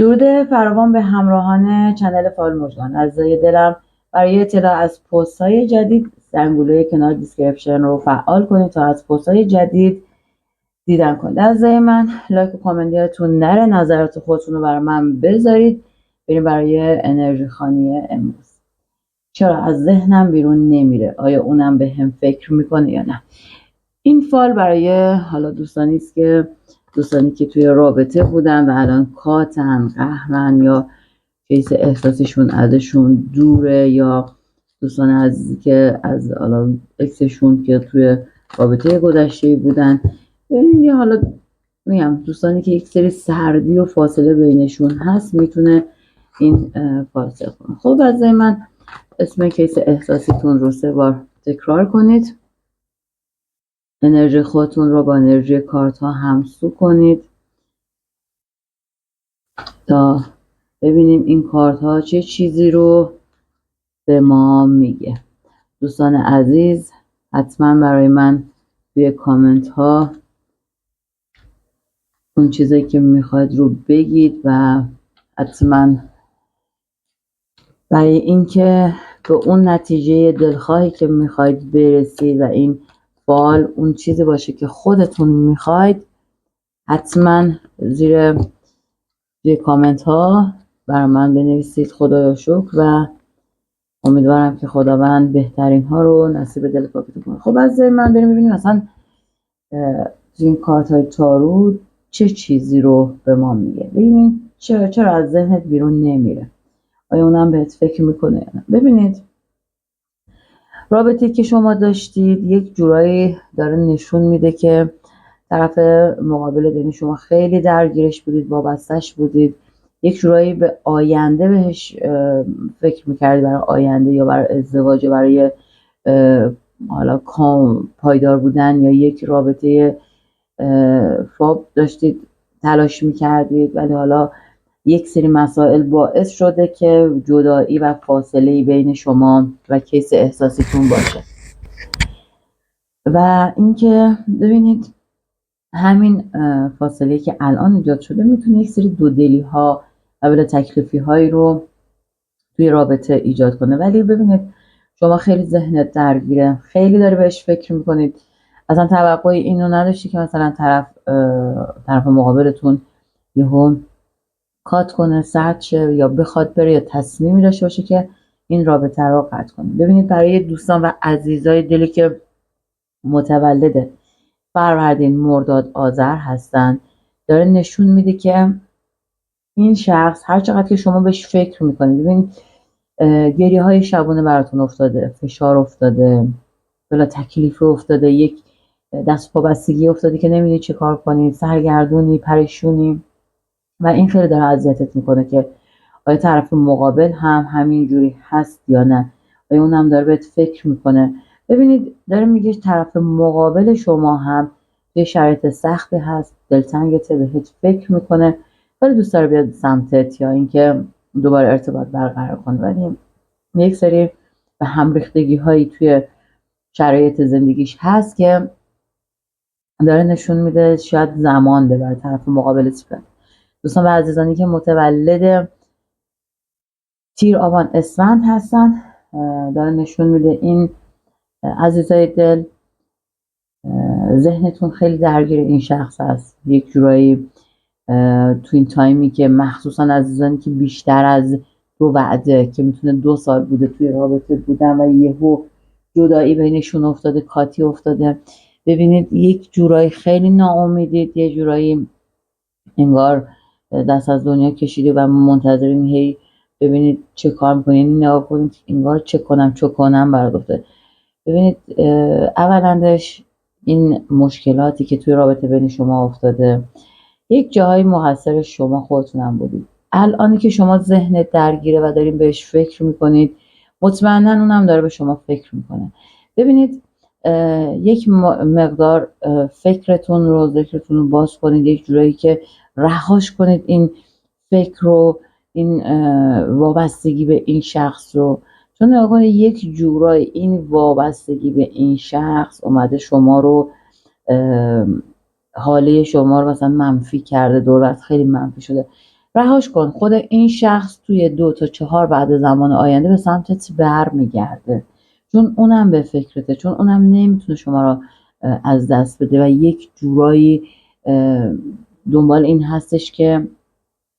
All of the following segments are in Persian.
درود فراوان به همراهان چنل فال مژگان. از دلم برای اطلاع از پست های جدید زنگوله کنار دیسکریپشن رو فعال کنید تا از پست های جدید دیدن کنید. از من لایک و کامنتاتون نره، نظرات خودتون رو برای من بذارید. بریم برای انرژی خانی امروز. چرا از ذهنم بیرون نمیره؟ آیا اونم به هم فکر میکنه یا نه؟ این فال برای حالا دوستانی است که توی رابطه بودن و الان کاتن، قهرن، یا کیس احساسشون ازشون دوره، یا دوستان عزیزی که از حالا اکسشون که توی رابطه گذشته بودن، یا حالا میگم دوستانی که یک سری سردی و فاصله بینشون هست، میتونه این فاصله کنه. خب از من اسم کیس احساسیتون رو 3 بار تکرار کنید. انرژی خودتون رو با انرژی کارت ها همسو کنید تا ببینیم این کارت ها چه چیزی رو به ما میگه. دوستان عزیز حتما برای من توی کامنت ها اون چیزی که میخواید رو بگید و حتما برای اینکه به اون نتیجه دلخواهی که میخواید برسید و این فال اون چیزی باشه که خودتون میخواید، حتما زیر کامنت ها برای من بنویسید. خدایا شکر و امیدوارم که خداوند بهترین ها رو نصیب دل پاکتون کنه. خب از من بریم ببینیم اصلا این کارت های تارو چه چیزی رو به ما میگه. ببینید چرا از ذهنت بیرون نمیره؟ آیا اونم بهت فکر میکنه یا نه؟ ببینید رابطه که شما داشتید یک جورایی داره نشون میده که طرف مقابل بین شما خیلی درگیرش بودید، وابستش بودید، یک جورایی به آینده بهش فکر میکردید، برای آینده یا برای ازدواج، برای حالا پایدار بودن یا یک رابطه فاب داشتید تلاش میکردید، ولی حالا یک سری مسائل باعث شده که جدایی و فاصله بین شما و کیس احساسیتون باشه. و اینکه ببینید همین فاصله که الان ایجاد شده میتونه یک سری دودلی ها و بلا تکلیفی هایی رو توی رابطه ایجاد کنه. ولی ببینید شما خیلی ذهنت درگیره، خیلی داری بهش فکر میکنید، اصلا توقع اینو نداشتی که مثلا طرف مقابلتون یهو کات کنه، سرد شه، یا بخواد بره، یا تصمیمی داشته باشه که این رابطه رو قطع کنه. ببینید برای دوستان و عزیزای دلی که متولد فروردین، مرداد، آذر هستن، داره نشون میده که این شخص هر چقدر که شما بهش فکر میکنید، ببینید گریه های شبانه براتون افتاده، فشار افتاده، بلا تکلیف افتاده، یک دست پا بستگی افتاده که نمیدونی چه کار کنید، سرگردونی، پریشونی، و این خیلی داره اذیتت میکنه که آیا طرف مقابل هم همین جوری هست یا نه، آیا اون هم داره بهت فکر میکنه. ببینید داره میگه طرف مقابل شما هم یه شرایط سختی هست، دلتنگته، بهت فکر میکنه، ولی دوست داره بیاد سمتت یا اینکه دوباره ارتباط برقرار کنه، ولی یک سری به هم ریختگی هایی توی شرایط زندگیش هست که داره نشون میده شاید زمان ببره طرف مقابل. دوستان و عزیزانی که متولد تیر، آبان، اسفند هستن، داره نشون میده این عزیزای دل ذهنتون خیلی درگیر این شخص هست، یک جورایی تو این تایمی که مخصوصا عزیزانی که بیشتر از 2 وعده که میتونه 2 سال بوده توی رابطه بودن و یهو جدایی بینشون افتاده، کاتی افتاده، ببینید یک جورایی خیلی ناامیدید، یه جورایی انگار دست از دنیا کشیده و منتظرین هی ببینید چه کار میکنین، نگاه کنید انگار چه کنم برات افتاده. ببینید اولندش این مشکلاتی که توی رابطه بین شما افتاده یک جاهای مقصر شما خودتونم بودید. الانی که شما ذهنت درگیره و دارین بهش فکر میکنید، مطمئنا اونم داره به شما فکر میکنه. ببینید یک مقدار فکرتون رو، ذکرتون رو باز کنید، یک جورایی که رهاش کنید این فکر رو، این وابستگی به این شخص رو، چون آقا یک جورایی این وابستگی به این شخص اومده شما رو، حاله شما رو مثلا منفی کرده، دورت خیلی منفی شده. رهاش کن. خود این شخص توی 2 تا 4 بعد زمان آینده به سمتت برمیگرده، چون اونم به فکرته، چون اونم نمیتونه شما رو از دست بده و یک جورایی دنبال این هستش که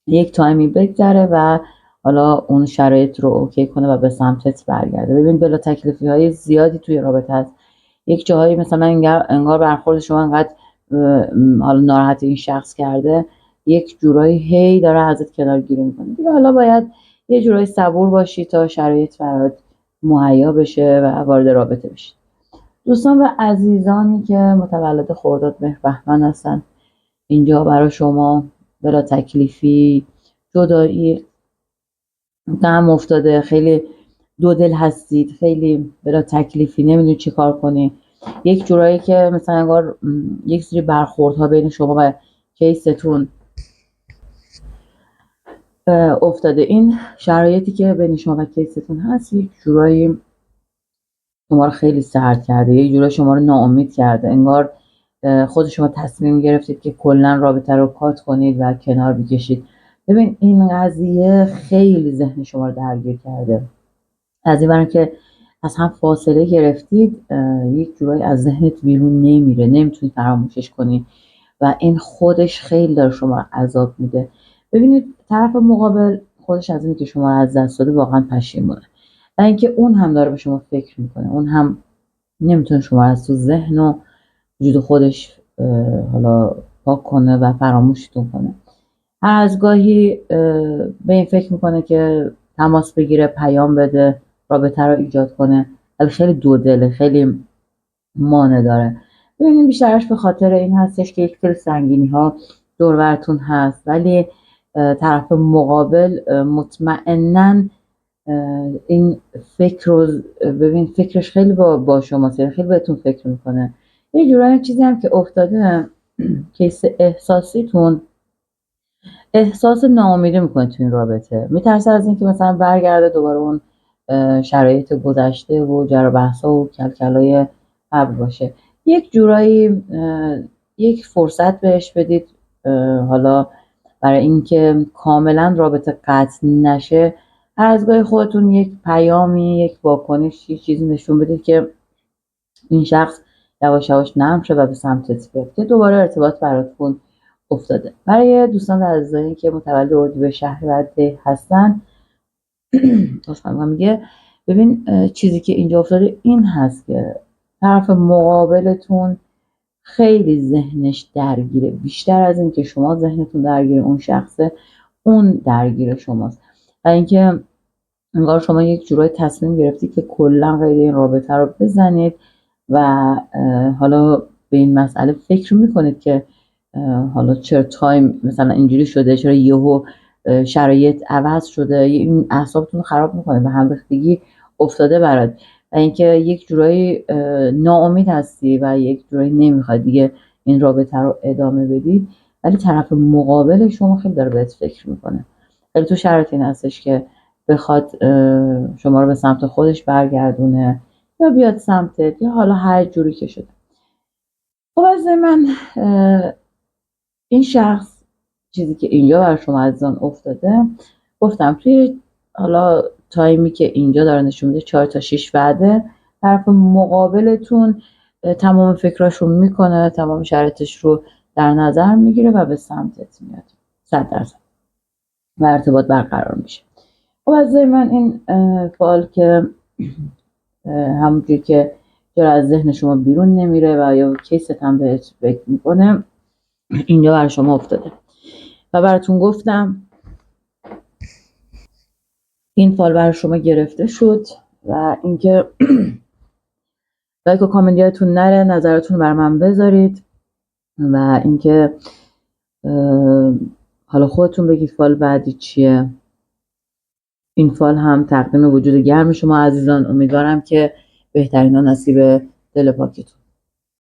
یک تایمی بگذره و حالا اون شرایط رو اوکی کنه و به سمتت برگرده. ببین بلا تکلیفی های زیادی توی رابطه هست. یک جاهایی مثلا انگار برخورد شما انقدر حالا ناراحت این شخص کرده، یک جورایی هی داره ازت کنار گیری میکنه دیگه. حالا باید یه جورایی صبور باشی تا شرایط برات مهیا بشه و وارد رابطه بشید. دوستان و عزیزانی که متولد خرداد مهر بهمن هستن، اینجا برای شما بلا تکلیفی، جدایی، غم افتاده، خیلی دو دل هستید، خیلی بلا تکلیفی، نمیدونید چی کار کنی. یک جورایی که مثلا انگار یک سری برخوردها بین شما و کیستون افتاده. این شرایطی که بین شما و کیستون هست یک جورایی شما رو خیلی سرد کرده، یک جورایی شما رو ناامید کرده. انگار خود شما تصمیم گرفتید که کلا رابطه رو کات کنید و کنار بکشید. ببین این قضیه خیلی ذهن شما رو درگیر کرده. از این برای که از هم فاصله گرفتید، یک جورایی از ذهنت بیرون نمیره، نمیتونی فراموشش کنی و این خودش خیلی داره شما رو عذاب میده. ببینید طرف مقابل خودش از اینکه شما رو از دست داده واقعا پشیمونه و اینکه اون هم داره به شما فکر میکنه، اون هم نمیتونه شما رو از تو ذهن و وجود خودش حالا پاک کنه و فراموشتون کنه. هر از گاهی به این فکر میکنه که تماس بگیره، پیام بده، رابطه رو ایجاد کنه، ولی خیلی دو دله، خیلی مانع داره. ببینیم بیشترش به خاطر این هستش که یک سری سنگینی ها دور براتون هست، ولی طرف مقابل مطمئناً این فکر رو ببین، فکرش خیلی با شماست، خیلی بهتون فکر میکنه. یه جورایی چیزی هم که افتاده، کیس احساسیتون احساس ناامیدی میکنه تو این رابطه، میترسه از اینکه مثلا برگرده دوباره اون شرایط گذشته و جر و بحثا و کلکلای قبل باشه. یک جورایی یک فرصت بهش بدید، حالا برای اینکه کاملا رابطه قطع نشه. هر از گاهی خودتون یک پیامی، یک واکنش، یک چیزی نشون بدید که این شخص یواش یواش نرم شه و به سمتت بیاد که دوباره ارتباط براتون افتاده. برای دوستان و عزیزانی که متولد اردیبهشت شهریور هستن، میگه ببین چیزی که اینجا افتاده این هست که طرف مقابلتون خیلی ذهنش درگیره، بیشتر از این که شما ذهنتون درگیره اون شخصه، اون درگیر شماست و اینکه انگار شما یک جورای تصمیم گرفتید که کلا قید این رابطه رو بزنید و حالا به این مسئله فکر میکنید که حالا چرا تایم مثلا اینجوری شده، چرا یهو شرایط عوض شده، این اعصابتون خراب میکنه و همبختگی افتاده برات و اینکه یک جورایی ناامید هستی و یک جورایی نمیخواد دیگه این رابطه رو ادامه بدید، ولی طرف مقابل شما خیلی داره بهت فکر میکنه. خیلی تو شرایط این هستش که بخواد شما رو به سمت خودش برگردونه یا بیاد سمتت یا حالا هر جوری که شده. خب از من این شخص چیزی که اینجا بر شما عزیزان افتاده، گفتم توی حالا تایمی که اینجا داره نشون میده 4 تا 6 وعده، طرف مقابلتون تمام فکراشو میکنه، تمام شرایطش رو در نظر میگیره و به سمتت میاد 100% و ارتباط برقرار میشه. خب از من این فعال که همونجوری که جرا از ذهن شما بیرون نمیره و یا کیست هم بهت فکر میکنه، اینجا برای شما افتاده و براتون گفتم این فال برای شما گرفته شد و اینکه لایک و کامنت یادتون نره، نظراتون برای من بذارید و اینکه حالا خودتون بگید فال بعدی چیه. این فال هم تقدیم وجود گرم شما عزیزان، امیدوارم که بهترین ها نصیب دل پاکتون.